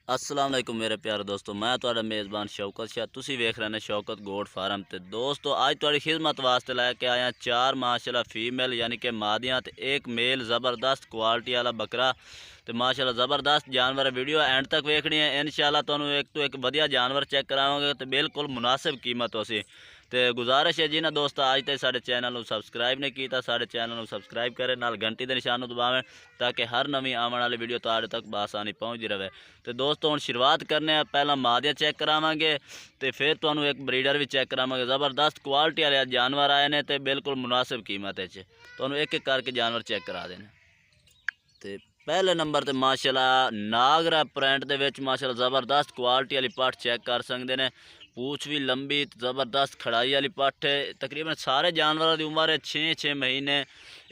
अस्सलाम वालेकुम मेरे प्यारे दोस्तों, मैं तुहाडा मेज़बान शौकत शाह। तुसी वेख रहे हैं शौकत गोट फार्म। तो दोस्तों अज तुहाडी खिदमत वास्ते लैके आया 4 माशाल्लाह फीमेल यानी कि मादियाँ ते एक मेल ज़बरदस्त क्वालिटी वाला बकरा। तो माशाल्लाह ज़बरदस्त जानवर है। वीडियो एंड तक वेखनी है। इंशाल्लाह तुहानू एक तो एक वधिया जानवर चेक करावांगे तो बिल्कुल मुनासिब कीमत होसी। तो गुजारिश है जिन्हें दोस्त अज तक साडे चैनल को सबसक्राइब नहीं किया, साडे चैनल को सबसक्राइब करें, नाल घंटी के निशान को दबावें ताकि हर नवी आने वाली वीडियो तुहाडे तक बआसानी पहुँचती रहे। तो दोस्तों हुण शुरुआत करने पहला मादिया चेक करावांगे तो फिर तुहानू एक ब्रीडर भी चेक करावांगे। ज़बरदस्त क्वालिटी वाले जानवर आए हैं तो बिल्कुल मुनासिब कीमत है। तुहानू एक एक करके जानवर चेक करा देने। तो पहले नंबर ते माशाल्लाह नागरा प्रिंट दे विच माशाल्लाह ज़बरदस्त क्वालिटी वाली पट्ठ चेक कर सकते हैं। पूछ भी लंबी ज़बरदस्त खड़ाई वाली पट्ठ है। तकरीबन सारे जानवरों की उम्र है 6-6 महीने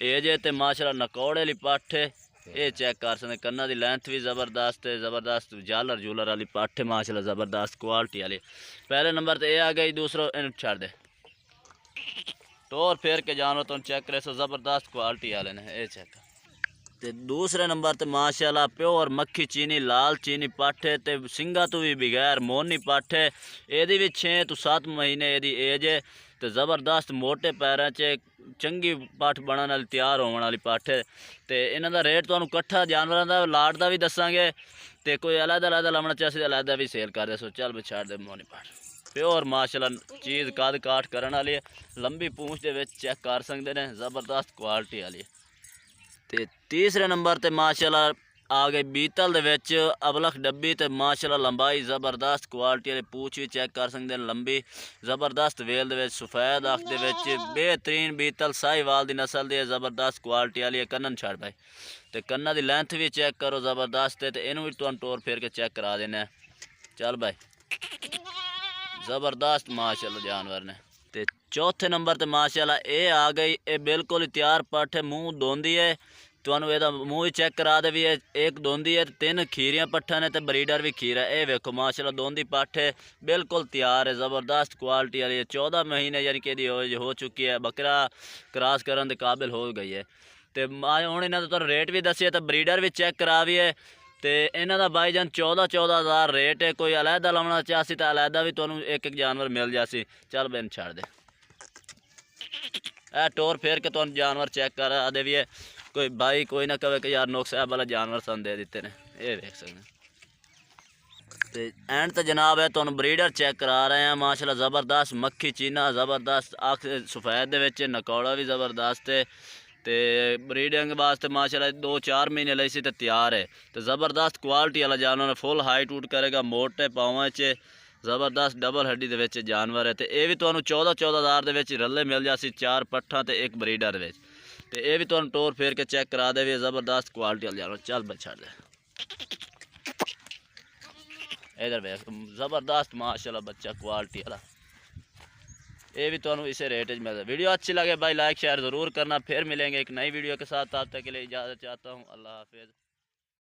एज है। तो माशाल्लाह नकौड़े वाली पट्ठ है, ये चेक कर सकते। कन्ना की लेंथ भी ज़बरदस्त है, ज़बरदस्त जालर जूलर वाली पट्ठ है माशाल्लाह ज़बरदस्त क्वालिटी वाली। पहले नंबर तो ये आ गई। दूसरा इन छड़ दे टोर फेर के जानवर तुम चेक करे सो ज़बरदस्त क्वालिटी वाले ने, ये चेक। ते दूसरे नंबर ते माशाल्लाह प्योर मक्खी चीनी लाल चीनी पट्ठ है। तो सिंगा तो भी बगैर मोनी पट्ठ है। यदी भी 6 तो 7 महीने यदी एज है। तो ज़बरदस्त मोटे पैरों च चंगी पट्ठ बनने वाली तैयार होने वाली पट्ठ है। तो इन्हों का रेट तुहानू कट्ठा जानवरों का लाट का भी दसांगे। तो कोई अलग अलग लवना चाहे तो अलग भी सेल कर दे। सो चल बिछाड़ दे मोनी पट्ठ प्योर माशाल्लाह चीज़ कद काठ करने वाली है। लंबी पूंछ के विच चेक कर सकते हैं, ज़बरदस्त क्वालिटी वाली है। ते तीसरे नंबर ते माशाल्लाह आ गई बीतल दे विच अबलख डब्बी। ते माशाल्लाह लंबाई ज़बरदस्त क्वालिटी वाली पूछ भी चेक कर सकते हैं। लंबी ज़बरदस्त वेल दे विच सफ़ेद अख दे विच बेहतरीन बीतल साहिवाल दी नस्ल दी ज़बरदस्त क्वालिटी वाली है। कन्नन छड़ भाई तो कन्ना दी लेंथ भी चेक करो ज़बरदस्त है। तो इनू भी तुहानू टोर फेर के चेक करा देना। चल भाई ज़बरदस्त माशाल्लाह जानवर ने। तो चौथे नंबर ते माशाल्लाह ये आ गई। ये बिल्कुल ही तैयार पट्ठ है, मुँह धोंदी है। तुहानू ਇਹਦਾ मूँह भी चेक करा दे भी है। एक दोंदी है, 3 खीरियां पट्ठा ने, तो ब्रीडर भी खीरा है। ये वेखो माशाल्लाह दोंदी पट्ठ है, बिल्कुल तैयार है, ज़बरदस्त क्वालिटी वाली है। 14 महीने यानी कि एज हो चुकी है। बकरा क्रॉस करने के काबिल हो गई है। तो हुण इन्हां दा रेट भी दसिए तो ब्रीडर भी चेक करा भी है। तो इन्हां दा भाईजान 14-14 हज़ार रेट है। कोई अलहदा लाना चाहसी तो अलहदा भी तुहानू एक एक जानवर मिल जासी। चल बेन छड़ दे टोर फेर के तुहानू जानवर चेक करा दे भी है। कोई भाई कोई ना कहे कि यार नोक साहब वाला जानवर सन दे दिते ने, ये देख सकते। तो एंड तो जनाब है तुहानू ब्रीडर चेक करा रहे हैं। माशाल्लाह ज़बरदस्त मक्खी चीना ज़बरदस्त अख सफ़ेद दे नकौड़ा भी ज़बरदस्त है। तो ब्रीडिंग वास्ते माशाल्लाह 2-4 महीने लई सी तो तैयार है। तो ज़बरदस्त क्वालिटी वाला जानवर फुल हाइट उट करेगा, मोटे पावां च ज़बरदस्त डबल हड्डी दे जानवर है। तो यह भी तुहानू 14-14 हज़ार दे रले मिल जासी, 4 पट्ठा तो एक ब्रीडर दे। तो यह भी तुहानू टोर फेर के चेक करा दे भी ज़बरदस्त क्वालिटी वाला जानवर। चल बच छड़ दे इधर वेख ज़बरदस्त माशाल्लाह बच्चा क्वालिटी वाला। ये भी तुहानू इसे रेट मिलता है। वीडियो अच्छी लगे भाई लाइक शेयर ज़रूर करना। फिर मिलेंगे एक नई वीडियो के साथ, तब तक के लिए इजाज़त चाहता हूँ। अल्लाह हाफिज़।